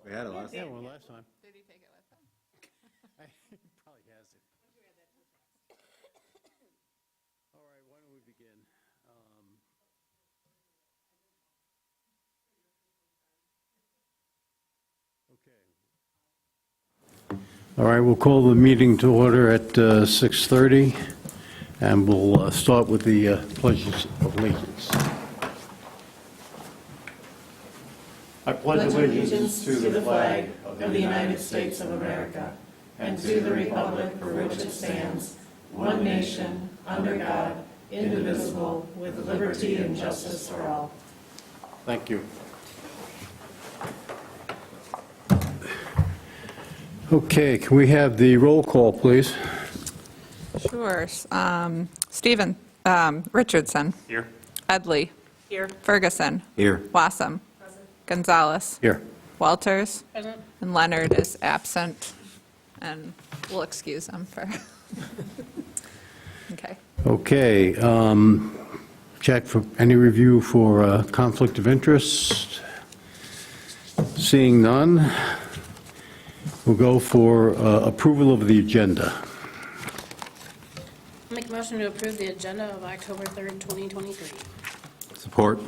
We had it last Yeah, time. well, last time. Did he take it with him? He probably has it. All right, why don't we begin? Okay. All right, we'll call the meeting to order at 6:30, and we'll start with the Pledge of Allegiance. I Pledge allegiance to the flag of the United States of America and to the republic for which it stands, one nation, under God, indivisible, with liberty and justice for all. Thank you. Okay, can we have the roll call, please? Sure. Stephen, Richardson. Here. Edley. Here. Ferguson. Here. Wassam. Gonzalez. Here. Walters. Present. And Leonard is absent, and we'll excuse him for. Okay. Okay, check for any review for conflict of interest. Seeing none, we'll go for approval of the agenda. Make a motion to approve the agenda of October 3rd, 2023. Support.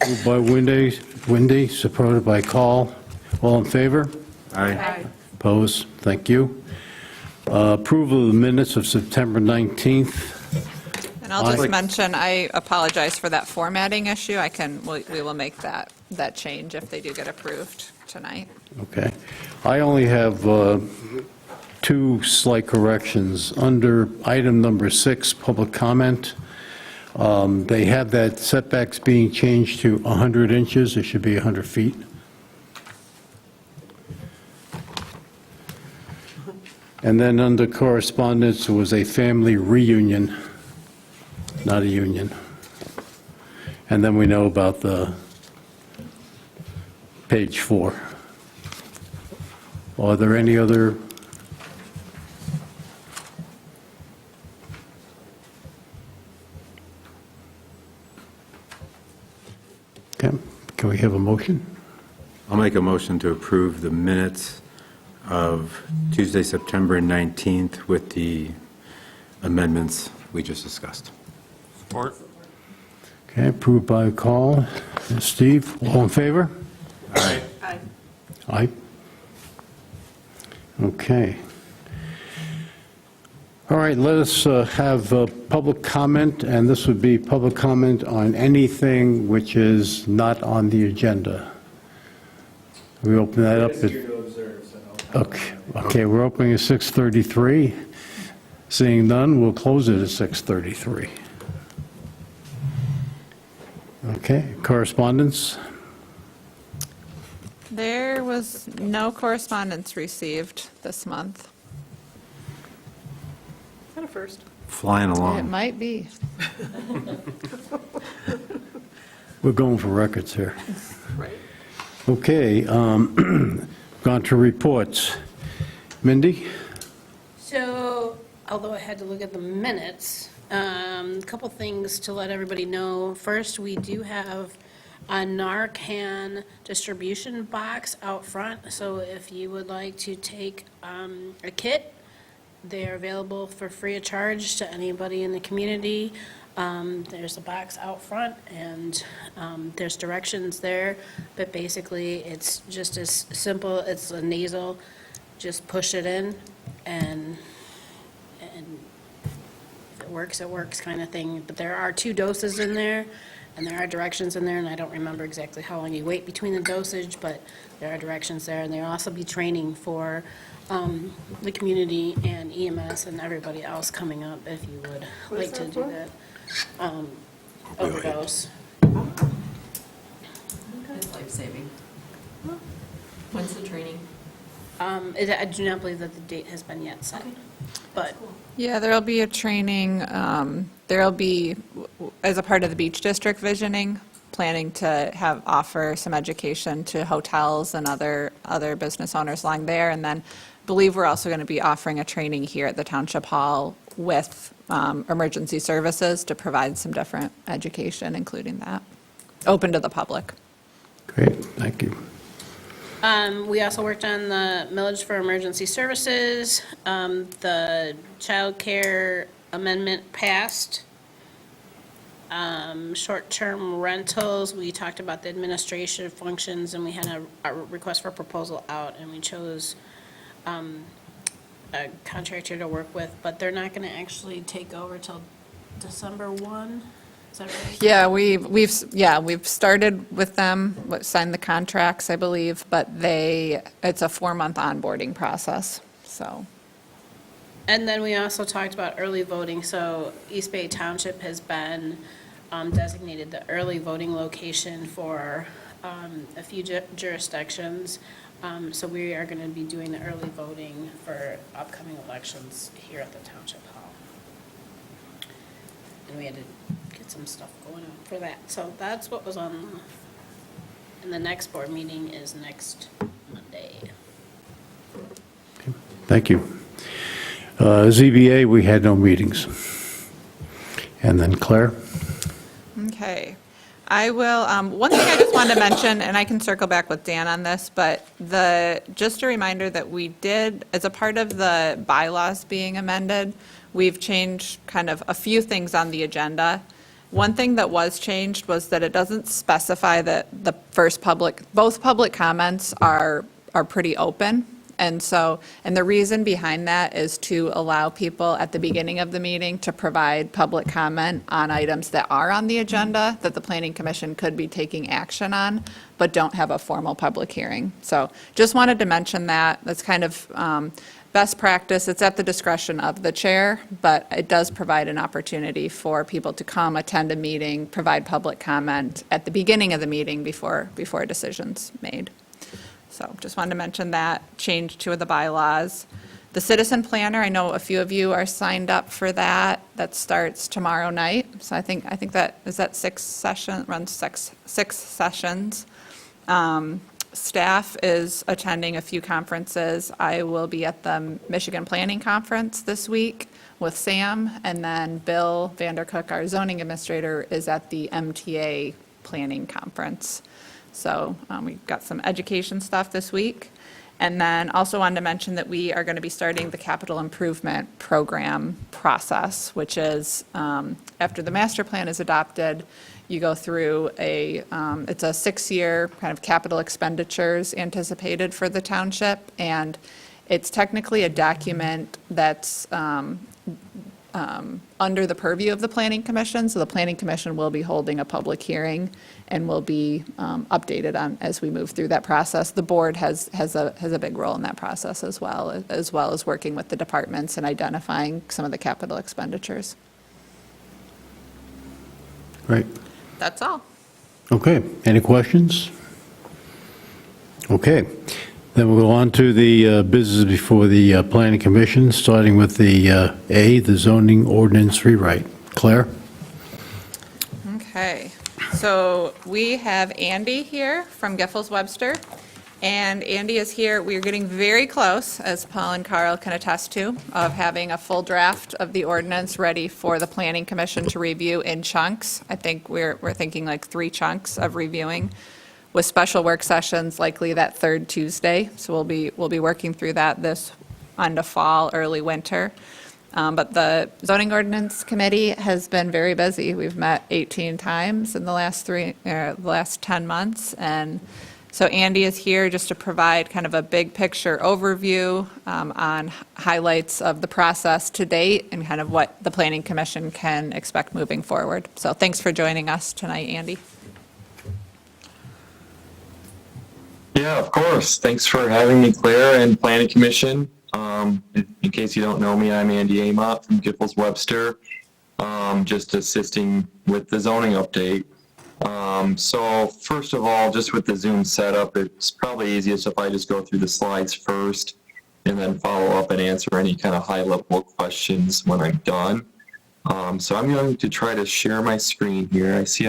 Moved by Wendy, supported by Carl. All in favor? Aye. Opposed? Thank you. Approval of the minutes of September 19th. And I'll just mention, I apologize for that formatting issue. We will make that change if they do get approved tonight. Okay. I only have two slight corrections. Under item number 6, public comment, they have that setbacks being changed to 100 inches. It should be 100 feet. And then under correspondence, there was a family reunion, not a union. And then we know about the page 4. Are there any other? Okay, can we have a motion? I'll make a motion to approve the minutes of Tuesday, September 19th with the amendments we just discussed. Support. Okay, approved by Carl. Steve, all in favor? Aye. Aye. Aye. Okay. All right, let us have public comment, and this would be public comment on anything which is not on the agenda. We open that up at... Okay, we're opening at 6:33. Seeing none, we'll close it at 6:33. Okay, correspondence? There was no correspondence received this month. Is that a first? Flying It along. might be. We're going for records here. Right. Okay, gone to reports. Mindy? So, although I had to look at the minutes, a couple things to let everybody know. First, we do have a Narcan distribution box out front, so if you would like to take a kit, they're available for free of charge to anybody in the community. There's a box out front, and there's directions there, but basically, it's just as simple, it's a nasal, just push it in, and if it works kind of thing. But there are 2 doses in there, and there are directions in there, and I don't remember exactly how long you wait between the dosage, but there are directions there, and there'll also be training for the community and EMS and everybody else coming up if you would like to do that. Overdose. It's life-saving. When's the training? I do not believe that the date has been yet set, but Yeah, there'll be a training, there'll be, as a part of the Beach District visioning, planning to offer some education to hotels and other business owners along there. And then I believe we're also going to be offering a training here at the Township Hall with emergency services to provide some different education, including that, open to the public. Great, thank you. We also worked on the millage for emergency services. The childcare amendment passed. Short-term rentals, we talked about the administrative functions, and we had a request for proposal out, and we chose a contractor to work with, but they're not going to actually take over till December 1. Is that right? Yeah, we've started with them, signed the contracts, I believe, but it's a 4-month onboarding process, so. And then we also talked about early voting. So East Bay Township has been designated the early voting location for a few jurisdictions. So we are going to be doing the early voting for upcoming elections here at the Township Hall. And we had to get some stuff going on for that. So that's what was on, and the next board meeting is next Monday. Thank you. ZBA, we had no meetings. And then Claire? Okay. I will, one thing I just wanted to mention, and I can circle back with Dan on this, but just a reminder that we did, as a part of the bylaws being amended, we've changed kind of a few things on the agenda. One thing that was changed was that it doesn't specify that both public comments are pretty open. And the reason behind that is to allow people at the beginning of the meeting to provide public comment on items that are on the agenda that the Planning Commission could be taking action on, but don't have a formal public hearing. So just wanted to mention that. That's kind of best practice. It's at the discretion of the chair, but it does provide an opportunity for people to come, attend a meeting, provide public comment at the beginning of the meeting before a decision's made. So just wanted to mention that change to the bylaws. The citizen planner, I know a few of you are signed up for that. That starts tomorrow night. So I think that, is that runs six sessions. Staff is attending a few conferences. I will be at the Michigan Planning Conference this week with Sam, and then Bill Vandercook, our zoning administrator, is at the MTA Planning Conference. So we've got some education stuff this week. And then also wanted to mention that we are going to be starting the capital improvement program process, which is after the master plan is adopted, you go through it's a 6-year kind of capital expenditures anticipated for the township. And it's technically a document that's under the purview of the Planning Commission. So the Planning Commission will be holding a public hearing and will be updated on as we move through that process. The board has a big role in that process as well as working with the departments and identifying some of the capital expenditures. Great. That's all. Okay, any questions? Okay, then we'll go on to the business before the Planning Commission, starting with the zoning ordinance rewrite. Claire? Okay, so we have Andy here from Giffords Webster, and Andy is here. We're getting very close, as Paul and Carl can attest to, of having a full draft of the ordinance ready for the Planning Commission to review in chunks. I think we're thinking like 3 chunks of reviewing, with special work sessions likely that 3rd Tuesday. So we'll be working through that this end of fall, early winter. But the zoning ordinance committee has been very busy. We've met 18 times in the last 10 months. And so Andy is here just to provide kind of a big picture overview on highlights of the process to date and kind of what the Planning Commission can expect moving forward. So thanks for joining us tonight, Andy. Yeah, of course. Thanks for having me, Claire, and Planning Commission. In case you don't know me, I'm Andy Amott from Giffords Webster, just assisting with the zoning update. So first of all, just with the Zoom setup, it's probably easiest if I just go through the slides first and then follow up and answer any kind of high-level questions when I'm done. So I'm going to try to share my screen here. I see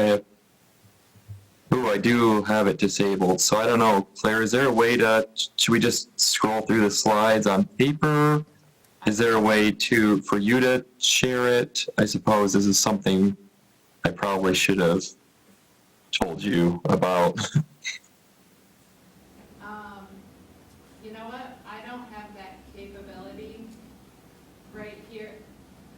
I do have it disabled. So I don't know, Claire, is there a way should we just scroll through the slides on paper? Is there a way for you to share it? I suppose this is something I probably should have told you about. know what? I don't have that capability right here.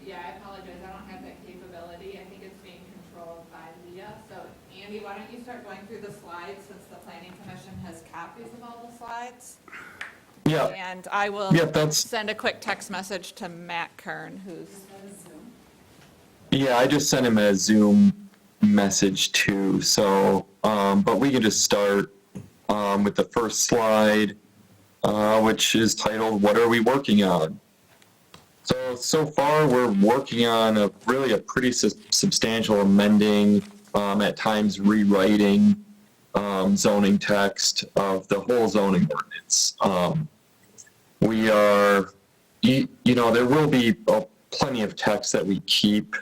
Yeah, I apologize, I don't have that capability. I think it's being controlled by Leah. So Andy, why don't you start going through the slides since the planning commission has copies of all the slides? Yeah, And I will Yep, that's- send a quick text message to Matt Kern, who's, yeah, I just sent him a Zoom message too, so, but we can just start with the first slide, which is titled, "What Are We Working On?" So far, we're working on a pretty substantial amending, at times rewriting, zoning text of the whole zoning ordinance. We are, there will be plenty of text that we keep,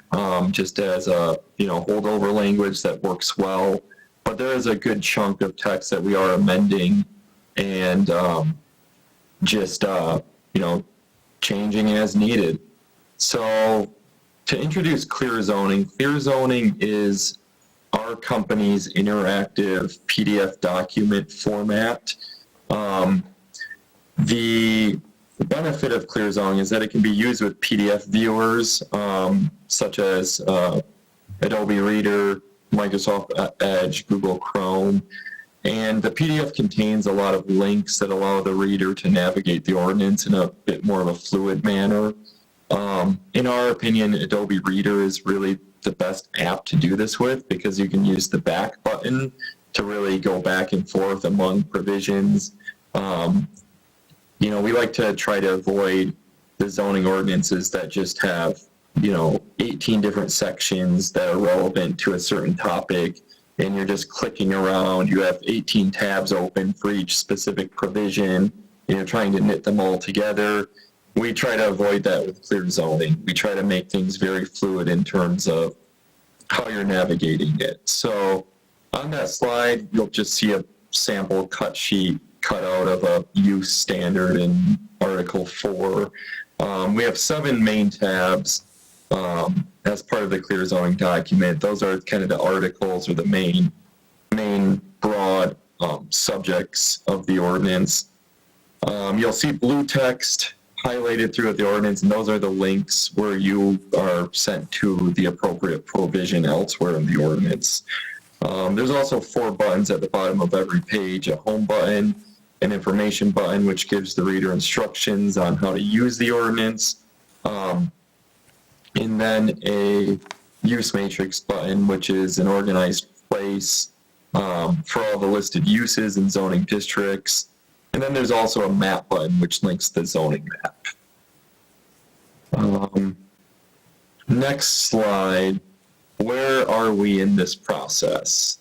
just as a, holdover language that works well, but there is a good chunk of text that we are amending and, changing as needed. So to introduce Clear Zoning is our company's interactive PDF document format. The benefit of Clear Zoning is that it can be used with PDF viewers, such as Adobe Reader, Microsoft Edge, Google Chrome, and the PDF contains a lot of links that allow the reader to navigate the ordinance in a bit more of a fluid manner. In our opinion, Adobe Reader is really the best app to do this with because you can use the back button to really go back and forth among provisions. We like to try to avoid the zoning ordinances that just have, 18 different sections that are relevant to a certain topic, and you're just clicking around. You have 18 tabs open for each specific provision, and you're trying to knit them all together. We try to avoid that with Clear Zoning. We try to make things very fluid in terms of how you're navigating it. So on that slide, you'll just see a sample cut sheet cut out of a use standard in Article 4. We have 7 main tabs as part of the Clear Zoning document. Those are kind of the articles or the main broad subjects of the ordinance. You'll see blue text highlighted throughout the ordinance, and those are the links where you are sent to the appropriate provision elsewhere in the ordinance. There's also 4 buttons at the bottom of every page: a home button, an information button, which gives the reader instructions on how to use the ordinance, and then a use matrix button, which is an organized place for all the listed uses in zoning districts. And then there's also a map button, which links the zoning map. Next slide. Where are we in this process?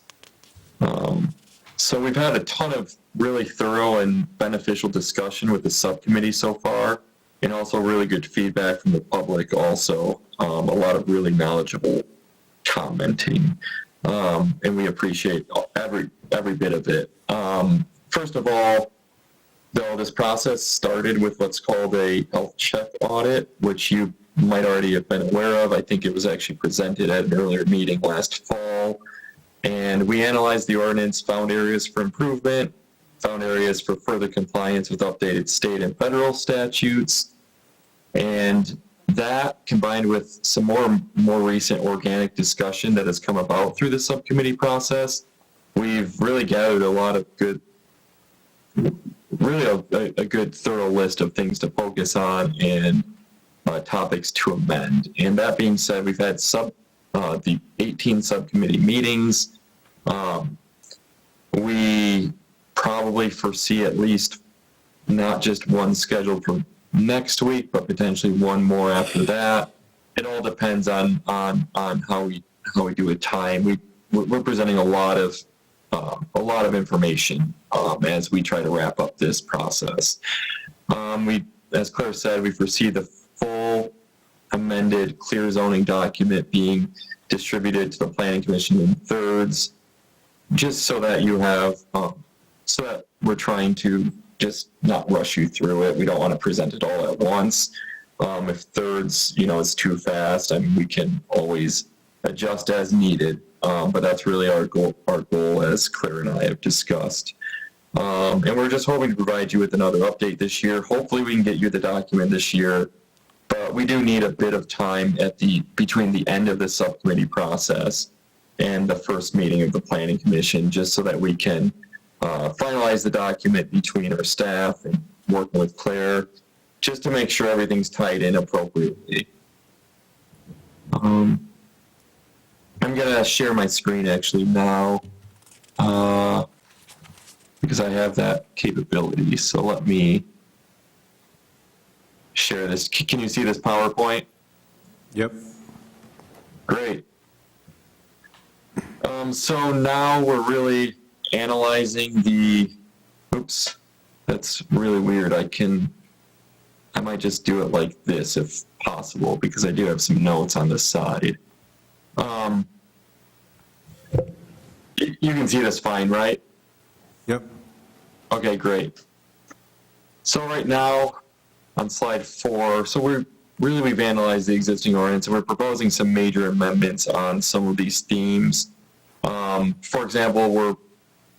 So we've had a ton of really thorough and beneficial discussion with the subcommittee so far, and also really good feedback from the public also. A lot of really knowledgeable commenting, and we appreciate every bit of it. First of all, though, this process started with what's called a health check audit, which you might already have been aware of. I think it was actually presented at an earlier meeting last fall. And we analyzed the ordinance, found areas for improvement, found areas for further compliance with updated state and federal statutes. And that, combined with some more recent organic discussion that has come about through the subcommittee process, we've really gathered a lot of good, really a good thorough list of things to focus on and topics to amend. And that being said, we've had the 18 subcommittee meetings. We probably foresee at least not just one scheduled for next week, but potentially one more after that. It all depends on how we do a time. We're presenting a lot of information as we try to wrap up this process. As Claire said, we foresee the full amended Clear Zoning document being distributed to the Planning Commission in thirds, just so that you have, so that we're trying to just not rush you through it. We don't want to present it all at once. If thirds, is too fast, we can always adjust as needed. But that's really our goal, as Claire and I have discussed. And we're just hoping to provide you with another update this year. Hopefully we can get you the document this year, but we do need a bit of time between the end of the subcommittee process and the first meeting of the Planning Commission, just so that we can finalize the document between our staff and working with Claire, just to make sure everything's tied in appropriately. I'm gonna share my screen actually now, because I have that capability. So let me share this. Can you see this PowerPoint? Yep. Great. So now we're really analyzing oops, that's really weird. I might just do it like this if possible, because I do have some notes on the side. You can see this fine, right? Yep. Okay, great. So right now, on slide 4, so we've analyzed the existing ordinance, and we're proposing some major amendments on some of these themes. For example, we're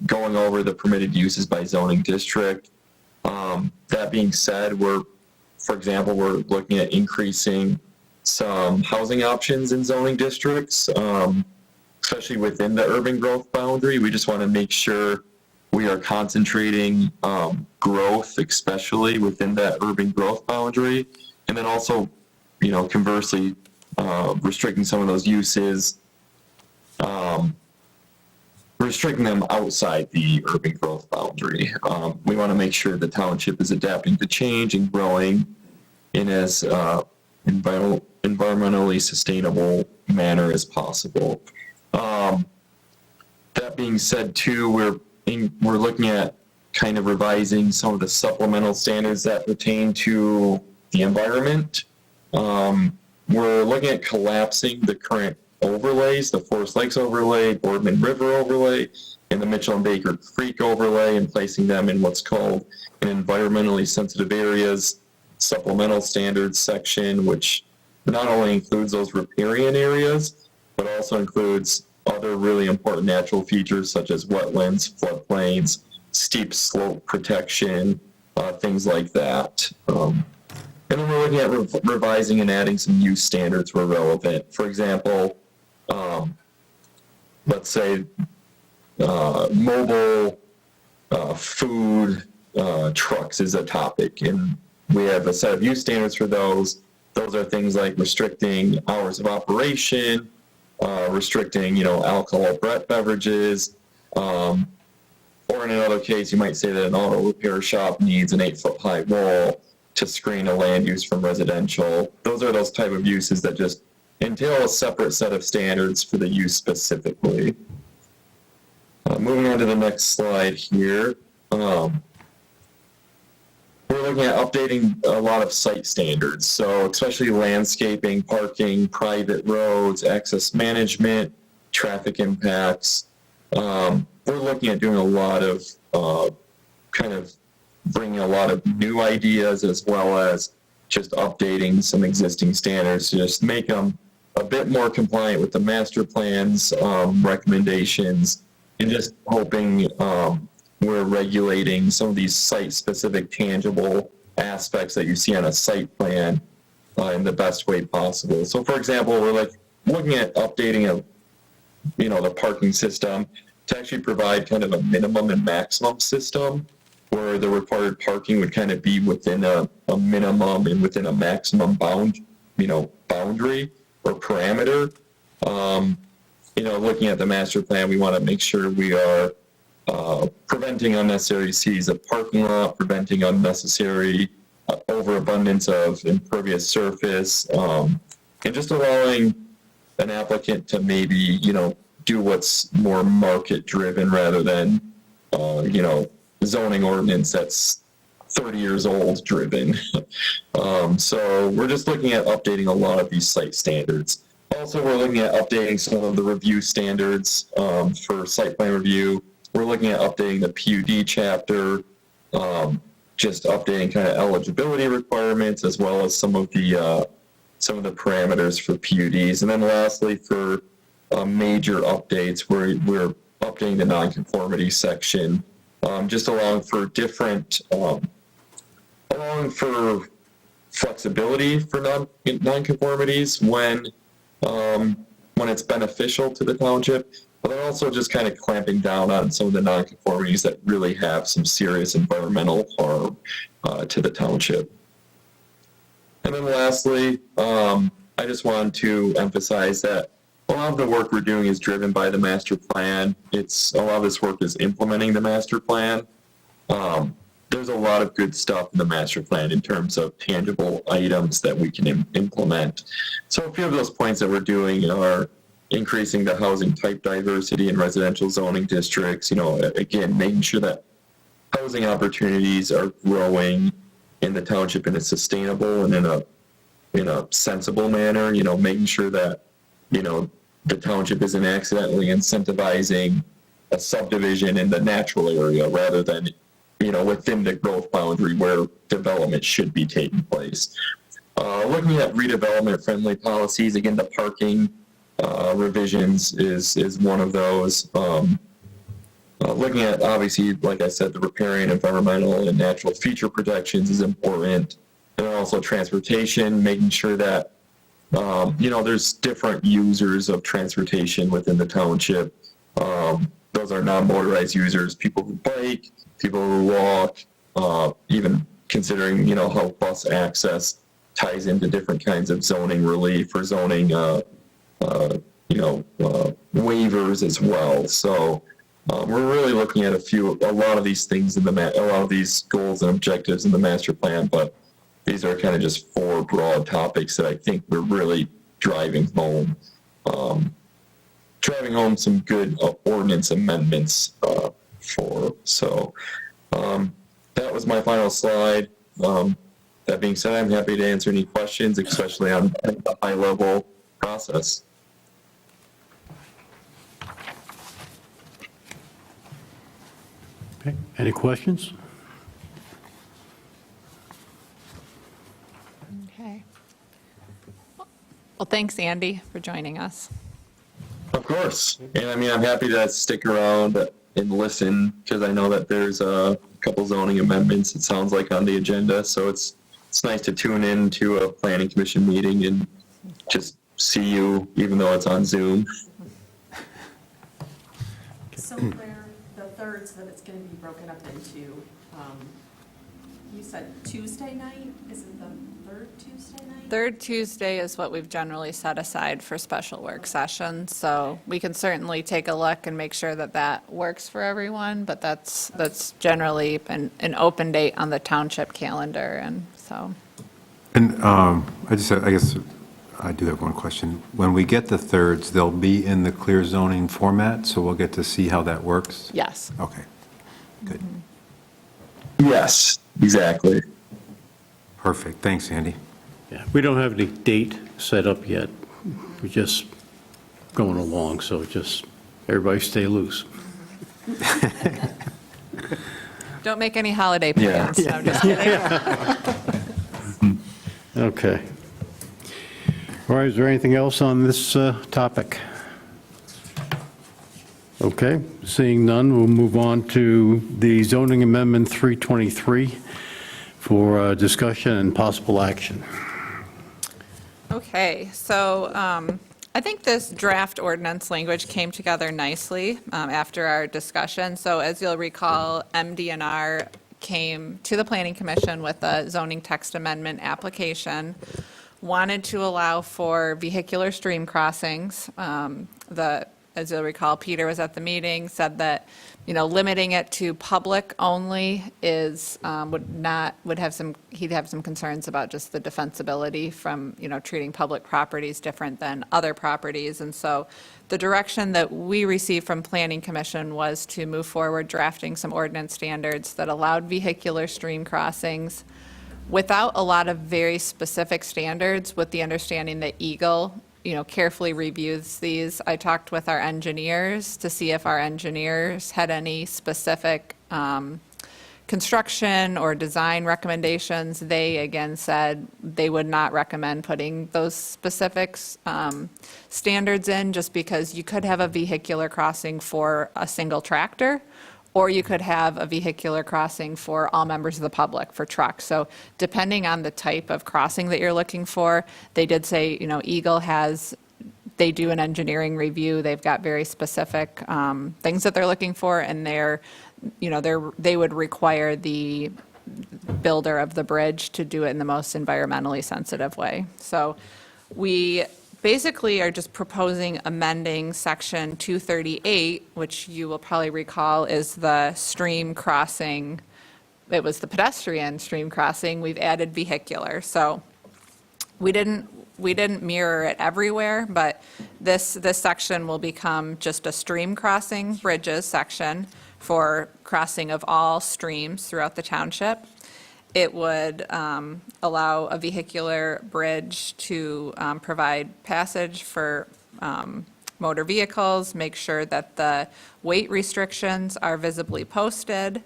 going over the permitted uses by zoning district. That being said, for example, we're looking at increasing some housing options in zoning districts, especially within the urban growth boundary. We just want to make sure we are concentrating growth, especially within that urban growth boundary, and then also, conversely, restricting some of those uses, restricting them outside the urban growth boundary. We want to make sure the township is adapting to change and growing in as environmentally sustainable manner as possible. That being said, too, we're looking at kind of revising some of the supplemental standards that pertain to the environment. We're looking at collapsing the current overlays, the Forest Lakes overlay, Boardman River overlay, and the Mitchell and Baker Creek overlay, and placing them in what's called an environmentally sensitive areas supplemental standards section, which not only includes those riparian areas, but also includes other really important natural features such as wetlands, floodplains, steep slope protection, things like that. And then we're looking at revising and adding some use standards where relevant. For example, let's say mobile food trucks is a topic, and we have a set of use standards for those. Those are things like restricting hours of operation, restricting, alcohol beverages, or in another case, you might say that an auto repair shop needs an 8-foot high wall to screen a land use from residential. Those are those type of uses that just entail a separate set of standards for the use specifically. Moving on to the next slide here. We're looking at updating a lot of site standards, so especially landscaping, parking, private roads, access management, traffic impacts. We're looking at doing a lot of kind of bringing a lot of new ideas, as well as just updating some existing standards to just make them a bit more compliant with the master plan's recommendations, and just hoping we're regulating some of these site-specific tangible aspects that you see on a site plan in the best way possible. So, for example, we're looking at updating the parking system to actually provide kind of a minimum and maximum system, where the required parking would kind of be within a minimum and within a maximum boundary or parameter. Looking at the master plan, we want to make sure we are preventing unnecessary seas of parking lot, preventing unnecessary overabundance of impervious surface, and just allowing an applicant to maybe, do what's more market driven rather than, zoning ordinance that's 30 years old driven. So we're just looking at updating a lot of these site standards. Also, we're looking at updating some of the review standards for site plan review. We're looking at updating the PUD chapter, just updating kind of eligibility requirements, as well as some of the parameters for PUDs. And then lastly, for major updates, we're updating the nonconformity section just allowing for allowing for flexibility for nonconformities when it's beneficial to the township, but then also just kind of clamping down on some of the nonconformities that really have some serious environmental harm to the township. And then lastly, I just wanted to emphasize that a lot of the work we're doing is driven by the master plan. A lot of this work is implementing the master plan. There's a lot of good stuff in the master plan in terms of tangible items that we can implement. So a few of those points that we're doing are increasing the housing type diversity in residential zoning districts, again, making sure that housing opportunities are growing in the township in a sustainable and in a sensible manner, making sure that, the township isn't accidentally incentivizing a subdivision in the natural area rather than, within the growth boundary where development should be taking place. Looking at redevelopment friendly policies, again, the parking revisions is one of those. Looking at, obviously, like I said, the riparian environmental and natural feature protections is important. And also transportation, making sure that, there's different users of transportation within the township. Those are non-motorized users, people who bike, people who walk, even considering, how bus access ties into different kinds of zoning relief or zoning, waivers as well. So we're really looking at a lot of these things a lot of these goals and objectives in the master plan, but these are kind of just 4 broad topics that I think we're really driving home some good ordinance amendments for. So that was my final slide. That being said, I'm happy to answer any questions, especially on the high level process. Okay, any questions? Okay. Well, thanks, Andy, for joining us. Of course. And I'm happy to stick around and listen because I know that there's a couple zoning amendments, it sounds like, on the agenda. So it's nice to tune in to a planning commission meeting and just see you, even though it's on Zoom. So Claire, the third, so that it's going to be broken up into, you said Tuesday night? Is it the third Tuesday night? Third Tuesday is what we've generally set aside for special work sessions, so we can certainly take a look and make sure that that works for everyone, but that's generally an open date on the township calendar, and so. And I guess I do have one question. When we get the thirds, they'll be in the clear zoning format, so we'll get to see how that works? Yes. Okay, good. Yes, exactly. Perfect. Thanks, Andy. Yeah, we don't have any date set up yet. We're just going along, so just everybody stay loose. Don't make any holiday plans. Yeah. No, I'm just kidding. Okay. All right, is there anything else on this topic? Okay, seeing none, we'll move on to the zoning amendment 323 for discussion and possible action. Okay, so I think this draft ordinance language came together nicely after our discussion. So as you'll recall, MDNR came to the Planning Commission with a zoning text amendment application, wanted to allow for vehicular stream crossings. As you'll recall, Peter was at the meeting, said that, limiting it to public only he'd have some concerns about just the defensibility from, treating public properties different than other properties. And so the direction that we received from Planning Commission was to move forward drafting some ordinance standards that allowed vehicular stream crossings without a lot of very specific standards, with the understanding that Eagle carefully reviews these. I talked with our engineers to see if our engineers had any specific construction or design recommendations. They, again, said they would not recommend putting those specifics standards in, just because you could have a vehicular crossing for a single tractor, or you could have a vehicular crossing for all members of the public, for trucks. So depending on the type of crossing that you're looking for, they did say, Eagle they do an engineering review. They've got very specific things that they're looking for, and they would require the builder of the bridge to do it in the most environmentally sensitive way. So we basically are just proposing amending section 238, which you will probably recall is the stream crossing. It was the pedestrian stream crossing. We've added vehicular. So we didn't mirror it everywhere, but this section will become just a stream crossing bridges section for crossing of all streams throughout the township. It would allow a vehicular bridge to provide passage for motor vehicles, make sure that the weight restrictions are visibly posted.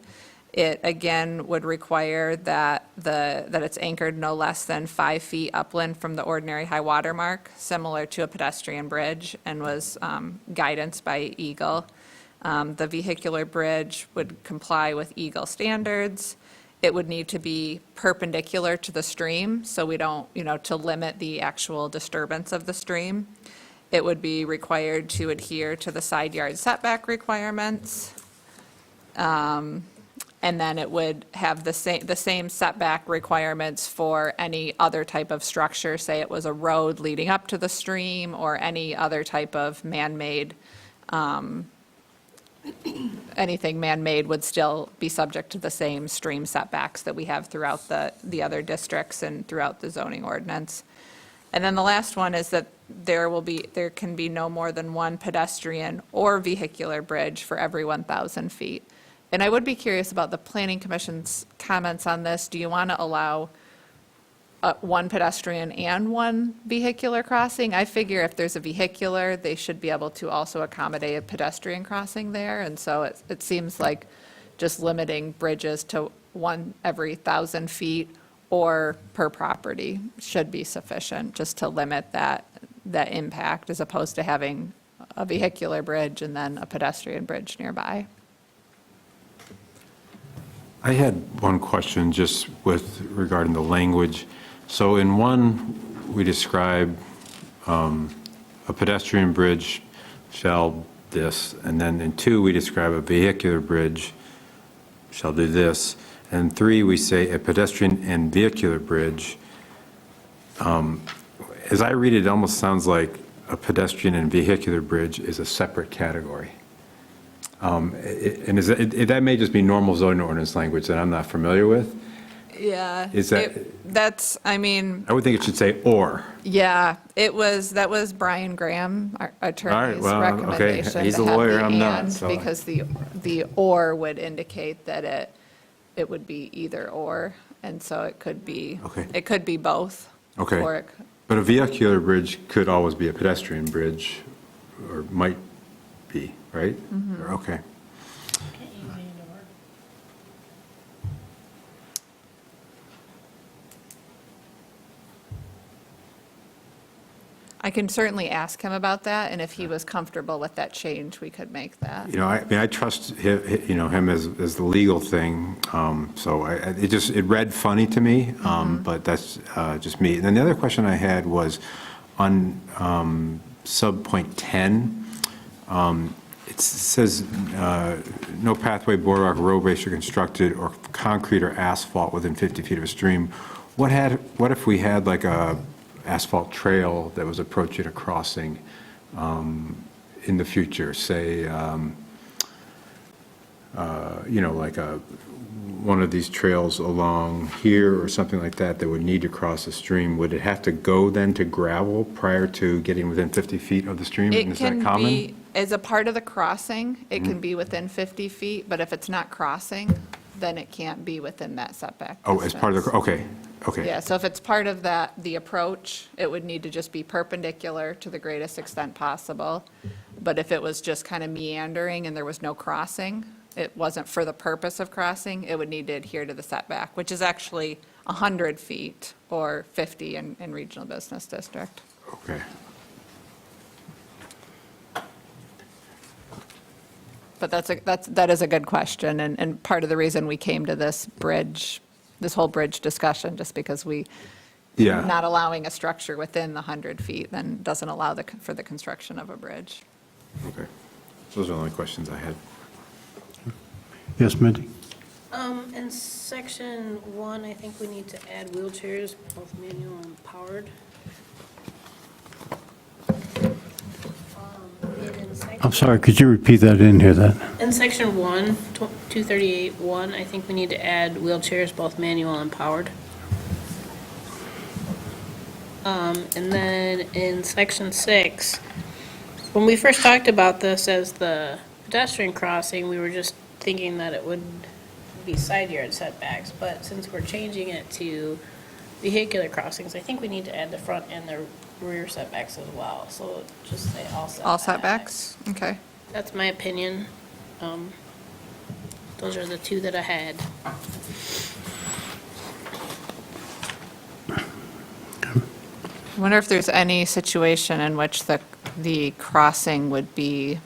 It, again, would require that it's anchored no less than 5 feet upland from the ordinary high water mark, similar to a pedestrian bridge, and was guidance by Eagle. The vehicular bridge would comply with Eagle standards. It would need to be perpendicular to the stream, so we don't, to limit the actual disturbance of the stream. It would be required to adhere to the side yard setback requirements. And then it would have the same setback requirements for any other type of structure, say it was a road leading up to the stream or any other type of man-made, anything man-made would still be subject to the same stream setbacks that we have throughout the other districts and throughout the zoning ordinance. And then the last one is that there can be no more than one pedestrian or vehicular bridge for every 1,000 feet. And I would be curious about the Planning Commission's comments on this. Do you want to allow one pedestrian and one vehicular crossing? I figure if there's a vehicular, they should be able to also accommodate a pedestrian crossing there. And so it seems like just limiting bridges to one every 1,000 feet or per property should be sufficient, just to limit that impact, as opposed to having a vehicular bridge and then a pedestrian bridge nearby. I had one question just with regarding the language. So in one, we describe a pedestrian bridge shall this, and then in 2, we describe a vehicular bridge shall do this, and 3, we say a pedestrian and vehicular bridge. As I read it, it almost sounds like a pedestrian and vehicular bridge is a separate category. And that may just be normal zoning ordinance language that I'm not familiar with. Yeah. Is that- I mean, I would think it should say or. yeah, that was Brian Graham, our attorney's well, okay. recommendation. He's to a have lawyer, the I'm not, and, so- Because the or would indicate that it would be either or, and so it could be. Okay. It could be both. Okay. Or But a vehicular bridge could always be a pedestrian bridge, or might be, right? Mm-hmm. Okay. I can certainly ask him about that, and if he was comfortable with that change, we could make that. I mean, I trust him as the legal thing, so it read funny to me, but that's just me. And then the other question I had was on sub-point 10, it says, no pathway, boardwalk, roadway should constructed or concrete or asphalt within 50 feet of a stream. What if we had like a asphalt trail that was approaching a crossing in the future, say, like one of these trails along here or something like that that would need to cross a stream? Would it have to go then to gravel prior to getting within 50 feet of the stream? It Is that can common? be, as a part of the crossing, it can be within 50 feet, but if it's not crossing, then it can't be within that setback. Oh, as part of the, okay. Yeah, so if it's part of the approach, it would need to just be perpendicular to the greatest extent possible. But if it was just kind of meandering and there was no crossing, it wasn't for the purpose of crossing, it would need to adhere to the setback, which is actually 100 feet or 50 in regional business district. Okay. But that is a good question, and part of the reason we came to this whole bridge discussion, just because Yeah. not allowing a structure within the 100 feet then doesn't allow for the construction of a bridge. Okay. Those are the only questions I had. Yes, Mindy? In section 1, I think we need to add wheelchairs, both manual and powered. I'm sorry, could you repeat that? I didn't hear that. In section 1, 238-1, I think we need to add wheelchairs, both manual and powered. And then in section 6, when we first talked about this as the pedestrian crossing, we were just thinking that it would be side yard setbacks, but since we're changing it to vehicular crossings, I think we need to add the front and the rear setbacks as well, so just say all setbacks. All setbacks? Okay. That's my opinion. Those are the two that I had. I wonder if there's any situation in which the crossing would be,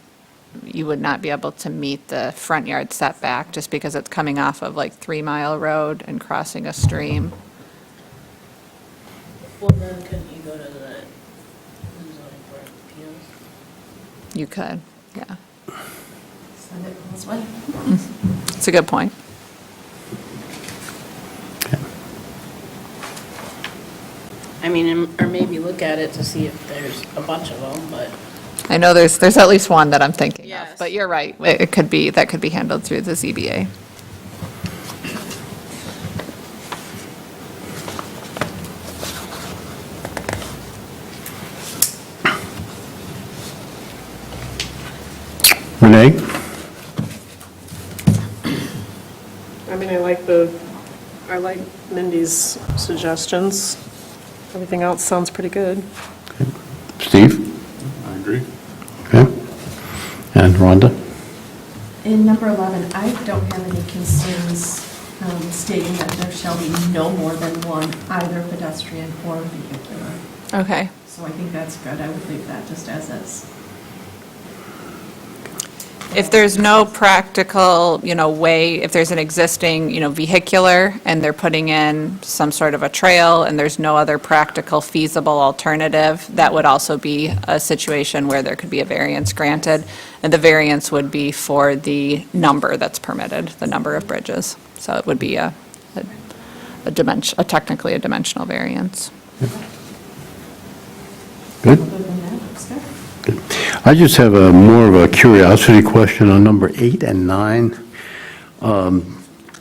you would not be able to meet the front yard setback just because it's coming off of like 3 Mile Road and crossing a stream. Well, then couldn't you go to the zoning board of appeals? You could, yeah. Send it this way. It's a good point. I mean, or maybe look at it to see if there's a bunch of them, but. I know there's at least one that I'm thinking of, Yes. but you're right. It could be, that could be handled through the ZBA. Renee? I mean, I like Mindy's suggestions. Everything else sounds pretty good. Steve? I agree. Okay. And Rhonda? In number 11, I don't have any concerns stating that there shall be no more than one, either pedestrian or vehicular. Okay. So I think that's good. I would leave that just as is. If there's no practical, way, if there's an existing, vehicular, and they're putting in some sort of a trail, and there's no other practical feasible alternative, that would also be a situation where there could be a variance granted. And the variance would be for the number that's permitted, the number of bridges. So it would be technically a dimensional variance. Good? Other than that, looks good. I just have more of a curiosity question on number 8 and 9.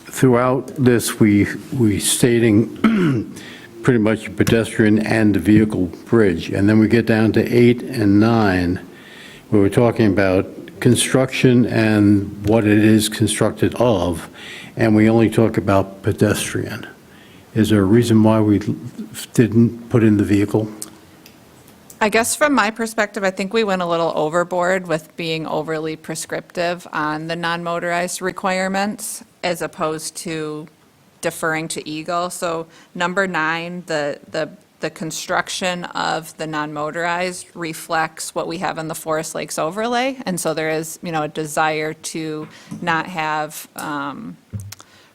Throughout this, we stating pretty much pedestrian and the vehicle bridge, and then we get down to 8 and 9, where we're talking about construction and what it is constructed of, and we only talk about pedestrian. Is there a reason why we didn't put in the vehicle? I guess from my perspective, I think we went a little overboard with being overly prescriptive on the non-motorized requirements as opposed to deferring to Eagle. So number 9, the construction of the non-motorized reflects what we have in the Forest Lakes overlay. And so there is, a desire to not have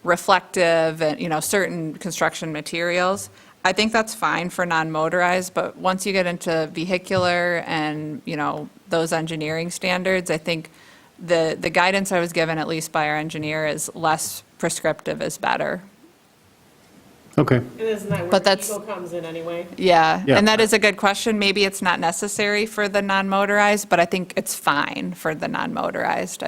reflective and, certain construction materials. I think that's fine for non-motorized, but once you get into vehicular and, those engineering standards, I think the guidance I was given, at least by our engineer, is less prescriptive is better. Okay. And isn't that where But that's- Eagle comes in anyway? Yeah, Yeah. and that is a good question. Maybe it's not necessary for the non-motorized, but I think it's fine for the non-motorized.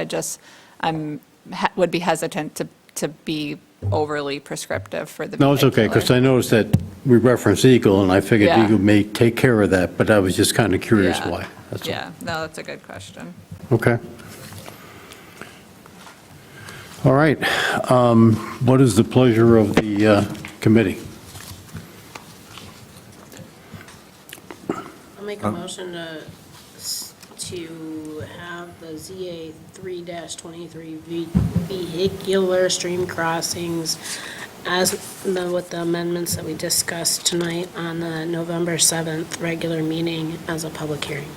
Would be hesitant to be overly prescriptive for the No, it's okay, because I noticed that we referenced Eagle, and I figured Yeah. Eagle may take care of that, but I was just kind of curious Yeah. why. That's all. Yeah, no, that's a good question. Okay. All right. What is the pleasure of the committee? I'll make a motion to have the ZA 3-23 vehicular stream crossings with the amendments that we discussed tonight on the November 7th regular meeting as a public hearing.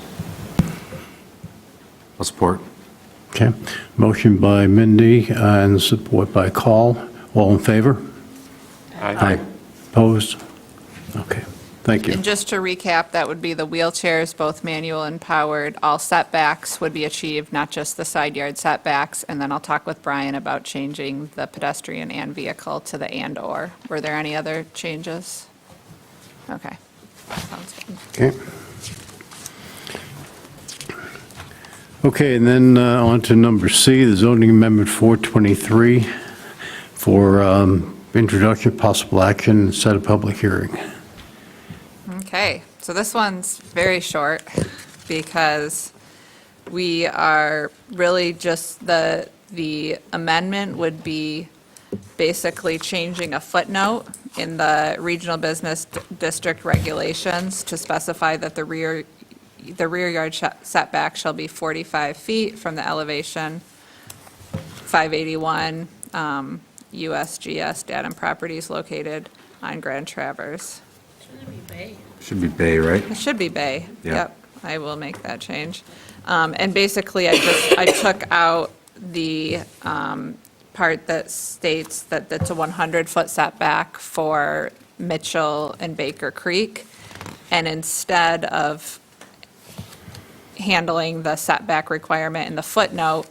I'll support. Okay. Motion by Mindy and support by Call. All in favor? Aye. Opposed? Okay, thank you. And just to recap, that would be the wheelchairs, both manual and powered, all setbacks would be achieved, not just the side yard setbacks. And then I'll talk with Brian about changing the pedestrian and vehicle to the and/or. Were there any other changes? Okay, sounds good. Okay. Okay, and then on to number C, the zoning amendment 423 for introduction, possible action, set a public hearing. Okay, so this one's very short because we are really just, the amendment would be basically changing a footnote in the regional business district regulations to specify that the rear yard setback shall be 45 feet from the elevation 581 USGS Datum Properties located on Grand Traverse. Shouldn't it be Bay? Should be Bay, right? It should be Bay. Yeah. Yep, I will make that change. And basically, I took out the part that states that it's a 100-foot setback for Mitchell and Baker Creek. And instead of handling the setback requirement in the footnote,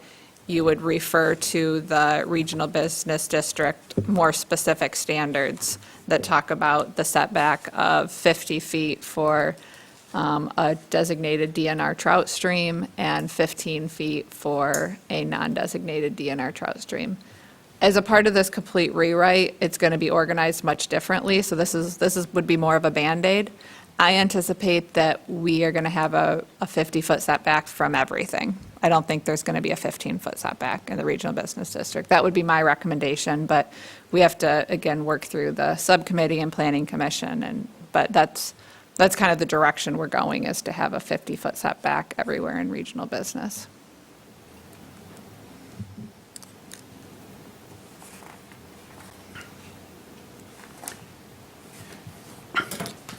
you would refer to the regional business district more specific standards that talk about the setback of 50 feet for a designated DNR trout stream and 15 feet for a non-designated DNR trout stream. As a part of this complete rewrite, it's going to be organized much differently, so this would be more of a Band-Aid. I anticipate that we are going to have a 50-foot setback from everything. I don't think there's going to be a 15-foot setback in the regional business district. That would be my recommendation, but we have to, again, work through the subcommittee and planning commission, but that's kind of the direction we're going, is to have a 50-foot setback everywhere in regional business.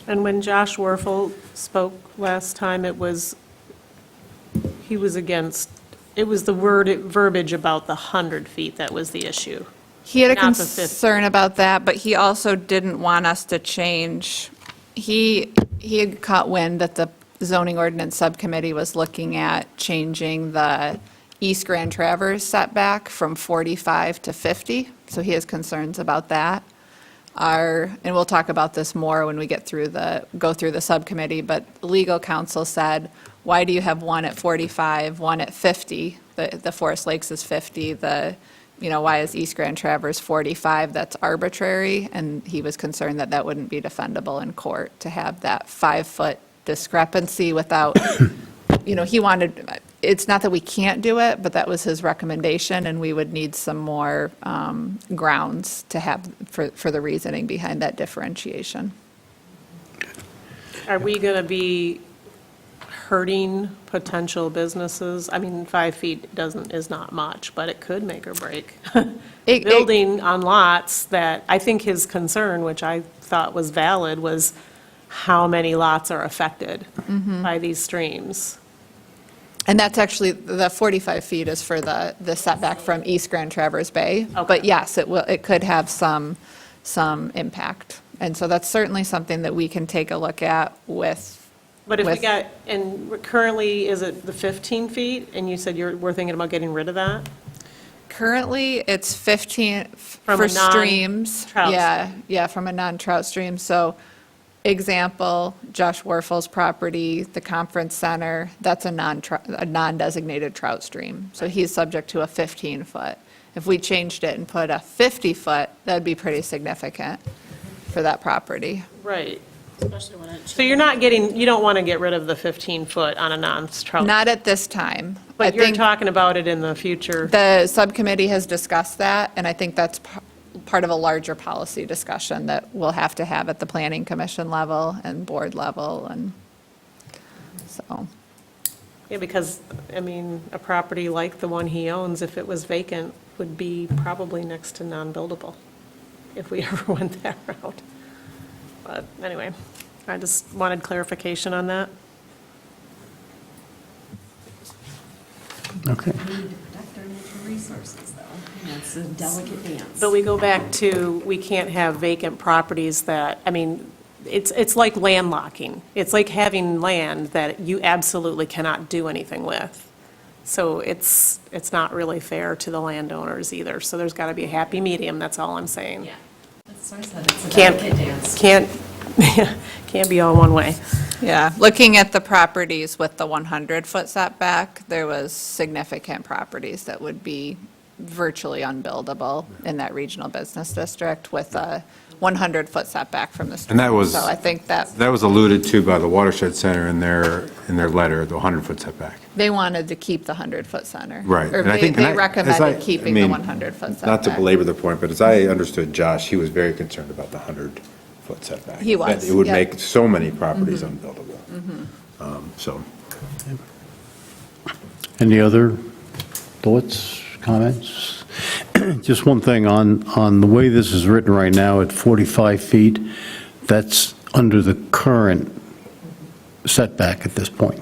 And when Josh Werfel spoke last time, he was against, it was the verbiage about the 100 feet that was the issue. He had a Not the 50. concern about that, but he also didn't want us to change. He had caught wind that the zoning ordinance subcommittee was looking at changing the East Grand Traverse setback from 45 to 50, so he has concerns about that. And we'll talk about this more when we go through the subcommittee, but legal counsel said, why do you have one at 45, one at 50? The Forest Lakes is 50, why is East Grand Traverse 45? That's arbitrary, and he was concerned that that wouldn't be defendable in court to have that 5-foot discrepancy without, he wanted, it's not that we can't do it, but that was his recommendation, and we would need some more grounds to have for the reasoning behind that differentiation. Are we going to be hurting potential businesses? I mean, 5 feet is not much, but it could make or break. Building on lots that, I think his concern, which I thought was valid, was how many lots are affected by these streams. And that's actually, the 45 feet is for the setback from East Grand Traverse Bay. Okay. But yes, it could have some impact. And so that's certainly something that we can take a look at with. But if we with- got, and currently, is it the 15 feet? And you said we're thinking about getting rid of that? Currently, it's 15 From for a streams. non-trout Yeah, from a non-trout stream. So, example, Josh Werfel's property, the conference center, that's a non-designated trout stream. So he's subject to a 15-foot. If we changed it and put a 50-foot, that'd be pretty significant for that property. Right. Especially when it's. So you don't want to get rid of the 15-foot on a non-trout. Not at this time. I But you're think talking about it in the future. the subcommittee has discussed that, and I think that's part of a larger policy discussion that we'll have to have at the planning commission level and board level, and so. Yeah, because, I mean, a property like the one he owns, if it was vacant, would be probably next to non-buildable, if we ever went that route. But anyway, I just wanted clarification on that. Okay. natural resources, though. And that's a delicate dance. But we go back to, we can't have vacant properties that, I mean, it's like landlocking. It's like having land that you absolutely cannot do anything with. So it's not really fair to the landowners either. So there's got to be a happy medium, that's all I'm saying. Yeah, that's what I said, it's a delicate dance. Can't be all one way. Yeah, looking at the properties with the 100-foot setback, there was significant properties that would be virtually unbuildable in that regional business district with a 100-foot setback from the street. And that was- So I think that That was alluded to by the Watershed Center in their letter, the 100-foot setback. they wanted to keep the 100-foot center. Right. Or And I they think- and they I- recommended as I keeping the mean, 100-foot setback. Not to belabor the point, but as I understood Josh, he was very concerned about the 100-foot setback. He was, That it would yep. make so many properties unbuildable. So, Any other thoughts, comments? Just one thing, on the way this is written right now at 45 feet, that's under the current setback at this point.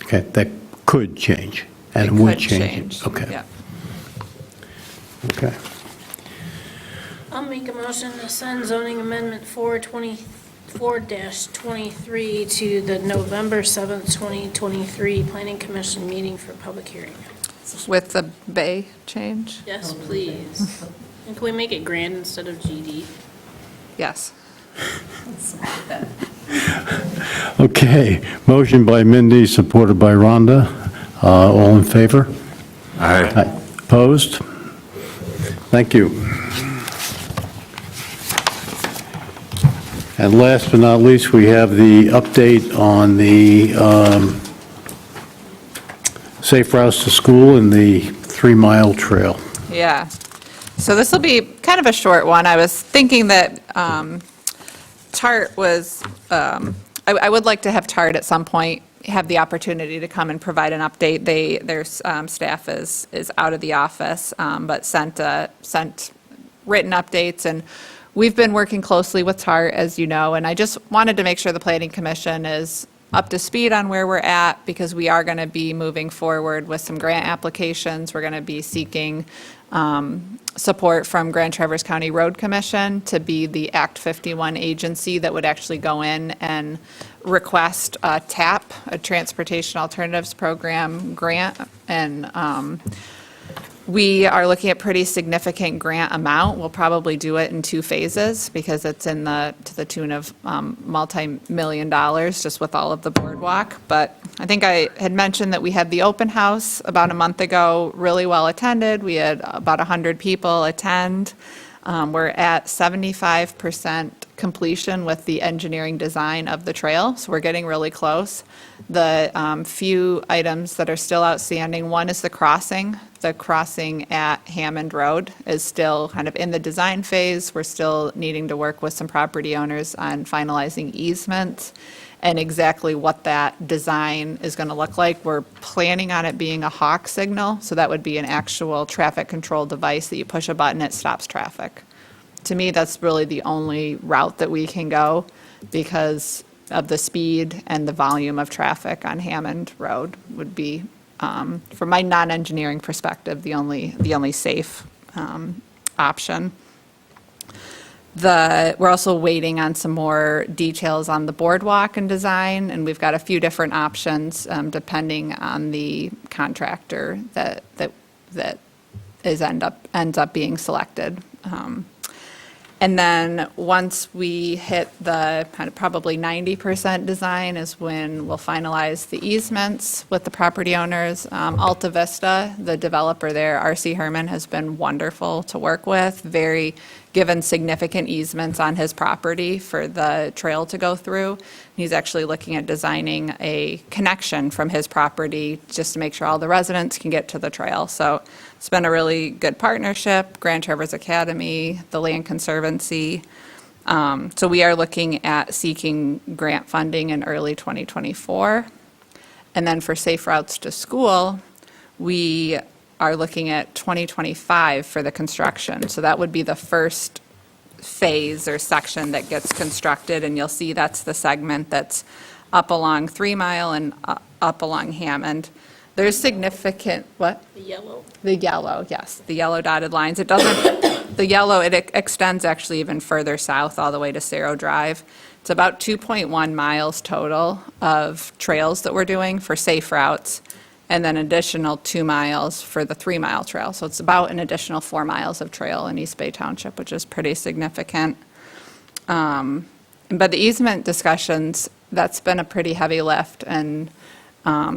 Okay, that could change, and It would could change. Okay, Yeah. okay. I'll make a motion to send zoning amendment 424-23 to the November 7th, 2023 Planning Commission meeting for public hearing. With the bay change? Yes, please. And can we make it grand instead of GD? Yes. Okay, motion by Mindy, supported by Rhonda. All in favor? I, Opposed? Thank you. And last but not least, we have the update on the Safe Routes to School and the 3-mile trail. Yeah. So this will be kind of a short one. I was thinking that TART was, I would like to have TART at some point have the opportunity to come and provide an update. Their staff is out of the office, but sent written updates, and we've been working closely with TART, as you know, and I just wanted to make sure the Planning Commission is up to speed on where we're at, because we are going to be moving forward with some grant applications. We're going to be seeking support from Grand Traverse County Road Commission to be the Act 51 agency that would actually go in and request a TAP, a Transportation Alternatives Program grant, and we are looking at pretty significant grant amount. We'll probably do it in 2 phases because it's to the tune of multi-million dollars just with all of the boardwalk. But I think I had mentioned that we had the open house about a month ago, really well attended. We had about 100 people attend. We're at 75% completion with the engineering design of the trail, so we're getting really close. The few items that are still outstanding, one is the crossing. The crossing at Hammond Road is still kind of in the design phase. We're still needing to work with some property owners on finalizing easements and exactly what that design is going to look like. We're planning on it being a hawk signal, so that would be an actual traffic control device that you push a button, it stops traffic. To me, that's really the only route that we can go because of the speed and the volume of traffic on Hammond Road would be, from my non-engineering perspective, the only safe option. We're also waiting on some more details on the boardwalk and design, and we've got a few different options depending on the contractor that ends up being selected. And then once we hit the kind of probably 90% design is when we'll finalize the easements with the property owners. Alta Vista, the developer there, R.C. Herman, has been wonderful to work with, given significant easements on his property for the trail to go through. He's actually looking at designing a connection from his property just to make sure all the residents can get to the trail. So it's been a really good partnership, Grand Traverse Academy, the Land Conservancy. So we are looking at seeking grant funding in early 2024. And then for Safe Routes to School, we are looking at 2025 for the construction. So that would be the first phase or section that gets constructed, and you'll see that's the segment that's up along 3 Mile and up along Hammond. There's significant, what? The yellow. The yellow, yes, the yellow dotted lines. It doesn't, the yellow, it extends actually even further south, all the way to Cerro Drive. It's about 2.1 miles total of trails that we're doing for safe routes, and then additional 2 miles for the 3-mile trail. So it's about an additional 4 miles of trail in East Bay Township, which is pretty significant. But the easement discussions, that's been a pretty heavy lift, and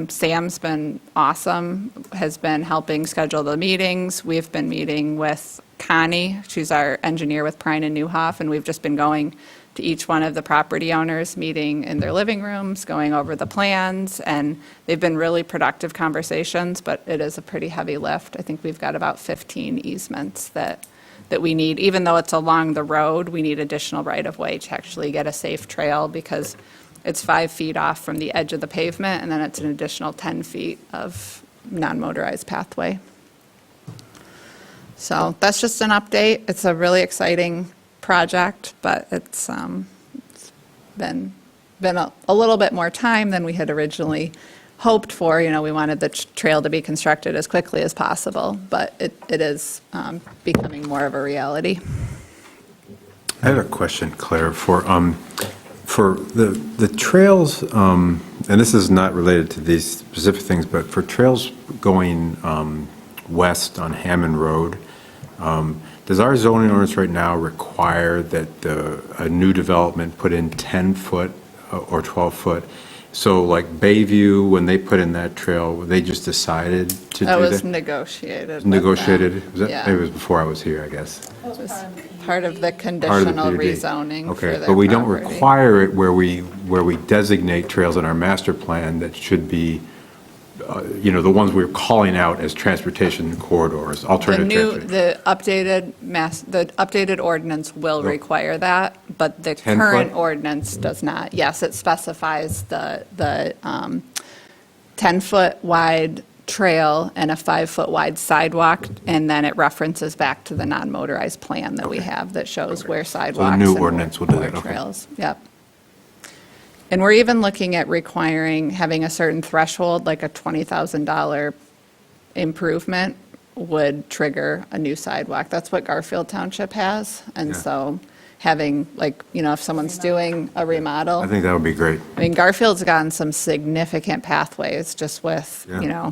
Sam's been awesome, has been helping schedule the meetings. We've been meeting with Connie, she's our engineer with Prine and Newhoff, and we've just been going to each one of the property owners, meeting in their living rooms, going over the plans, and they've been really productive conversations, but it is a pretty heavy lift. I think we've got about 15 easements that we need. Even though it's along the road, we need additional right-of-way to actually get a safe trail, because it's 5 feet off from the edge of the pavement, and then it's an additional 10 feet of non-motorized pathway. So that's just an update. It's a really exciting project, but it's been a little bit more time than we had originally hoped for. You know, we wanted the trail to be constructed as quickly as possible, but it is becoming more of a reality. I have a question, Claire, for the trails, and this is not related to these specific things, but for trails going west on Hammond Road, does our zoning ordinance right now require that a new development put in 10-foot or 12-foot? So like Bayview, when they put in that trail, they just decided to do that? That was negotiated. with Negotiated? them. Was that- Yeah. Maybe it was before I was here, I guess. It was part of the Part of the conditional PUD. rezoning for Okay, their but we don't property. require it where we designate trails in our master plan that should be, the ones we're calling out as transportation corridors, The alternative new, transportation. the updated ordinance will require that, but the 10 current foot? ordinance does not. Yes, it specifies the 10-foot wide trail and a 5-foot wide sidewalk, and then it references back to the non-motorized plan that we have that shows where sidewalks new and ordinance will do where that, okay. trails. Yep. And we're even looking at having a certain threshold, like a $20,000 improvement would trigger a new sidewalk. That's what Garfield Township has. And Yeah. so having, if someone's doing a remodel, I think that would be great. I mean, Garfield's gotten some significant pathways just with, Yeah.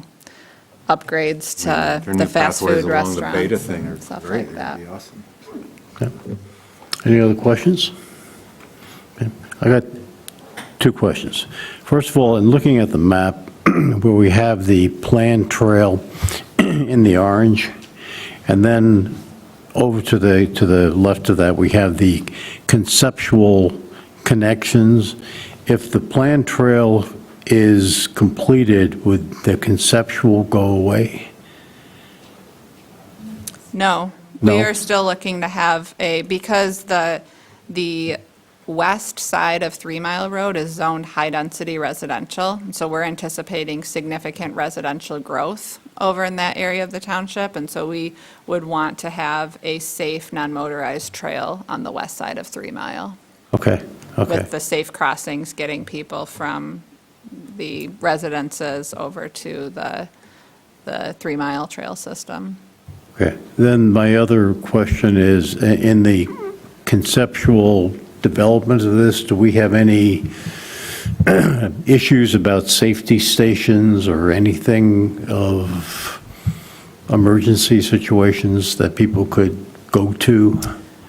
upgrades Their to new the fast pathways food along the Beta restaurants thing are and stuff great. like that. That'd be awesome. Any other questions? Okay. I got 2 questions. First of all, in looking at the map where we have the planned trail in the orange, and then over to the left of that, we have the conceptual connections. If the planned trail is completed, would the conceptual go away? No, No? we are still looking to have because the west side of 3 Mile Road is zoned high-density residential, so we're anticipating significant residential growth over in that area of the township, and so we would want to have a safe, non-motorized trail on the west side of 3 Mile, Okay, okay. with the safe crossings getting people from the residences over to the 3 Mile trail system. Okay. Then my other question is, in the conceptual development of this, do we have any issues about safety stations or anything of emergency situations that people could go to?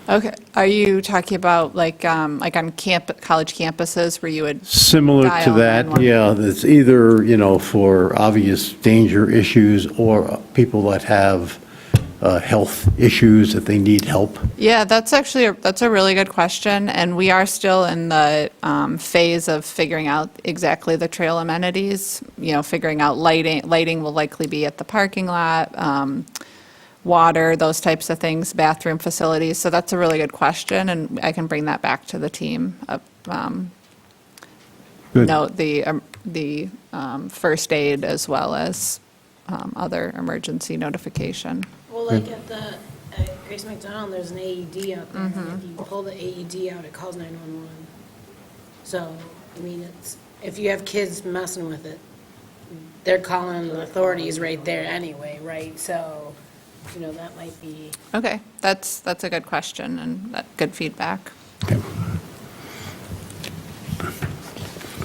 Okay, are you talking about like on college campuses where you would? Similar to Dial that, 911. yeah, that's either, for obvious danger issues or people that have health issues that they need help. Yeah, that's a really good question, and we are still in the phase of figuring out exactly the trail amenities, figuring out lighting. Lighting will likely be at the parking lot, water, those types of things, bathroom facilities. So that's a really good question, and I can bring that back to the team. Good. Note the first aid as well as other emergency notification. Well, like at Grace McDonald, there's an AED out there. Mm-hmm. and If you pull the AED out, it calls 911. So, I mean, if you have kids messing with it, they're calling the authorities right there anyway, right? So, that might be, Okay, that's a good question and good feedback.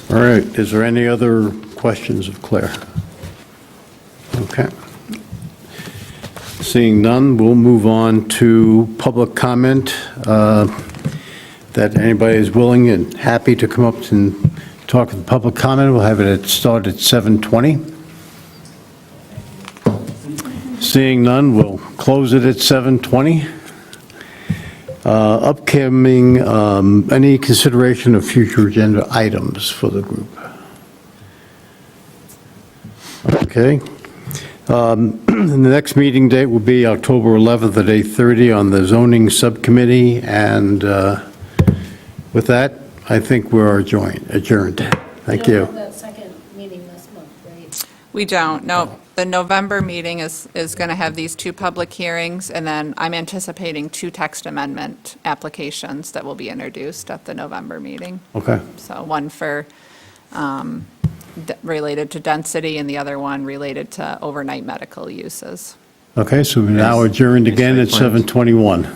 All right, is there any other questions of Claire? Okay. Seeing none, we'll move on to public comment. That anybody is willing and happy to come up and talk with public comment, we'll have it start at 7:20. Seeing none, we'll close it at 7:20. Upcoming, any consideration of future agenda items for the group? Okay. The next meeting date will be October 11th at 8:30 on the zoning subcommittee, and with that, I think we're adjourned. Thank we you. don't have that second meeting this month, right? We don't, no. The November meeting is going to have these two public hearings, and then I'm anticipating two text amendment applications that will be introduced at the November meeting. Okay. So one for, related to density, and the other one related to overnight medical uses. Okay, so we're now adjourned again at 7:21.